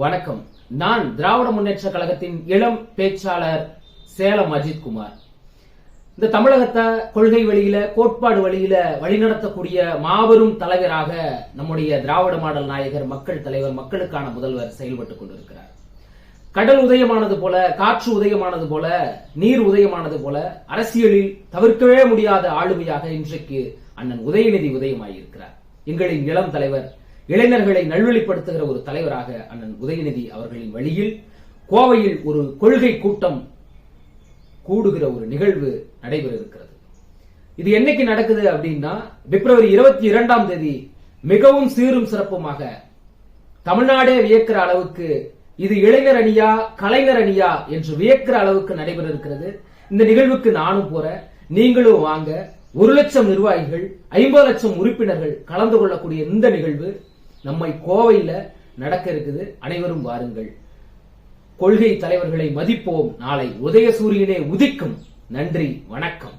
வணக்கம். நான் திராவிட முன்னேற்ற கழகத்தின் இளம் பேச்சாளர் சேலம் அஜித்குமார். இந்த தமிழகத்தை கொள்கை வழியில, கோட்பாடு வழியில வழிநடத்தக்கூடிய மாபெரும் தலைவராக நம்முடைய திராவிட மாடல் நாயகர், மக்கள் தலைவர், மக்களுக்கான முதல்வர் செயல்பட்டுக் கொண்டிருக்கிறார். கடல் உதயமானது போல, காற்று உதயமானது போல, நீர் உதயமானது போல அரசியலில் தவிர்க்கவே முடியாத ஆளுமையாக இன்றைக்கு அண்ணன் உதயநிதி உதயமாயிருக்கிறார். எங்களின் இளம் தலைவர், இளைஞர்களை நல்வழிப்படுத்துகிற ஒரு தலைவராக அண்ணன் உதயநிதி அவர்களின் வழியில் கோவையில் ஒரு கொள்கை கூட்டம் கூடுகிற ஒரு நிகழ்வு நடைபெற இருக்கிறது. இது என்னைக்கு நடக்குது அப்படின்னா, பிப்ரவரி 22ஆம் தேதி மிகவும் சீரும் சிறப்புமாக தமிழ்நாடே வியக்கிற அளவுக்கு இது இளைஞர் அணியா கலைஞர் அணியா என்று வியக்கிற அளவுக்கு நடைபெற இருக்கிறது. இந்த நிகழ்வுக்கு நானும் போறேன், நீங்களும் வாங்க. 1 லட்சம் நிர்வாகிகள், 50 லட்சம் உறுப்பினர்கள் கலந்து கொள்ளக்கூடிய இந்த நிகழ்வு நம்மை கோவையில நடக்க இருக்குது. அனைவரும் வாருங்கள். கொள்கை தலைவர்களை மதிப்போம். நாளை உதய சூரியனே உதிக்கும். நன்றி, வணக்கம்.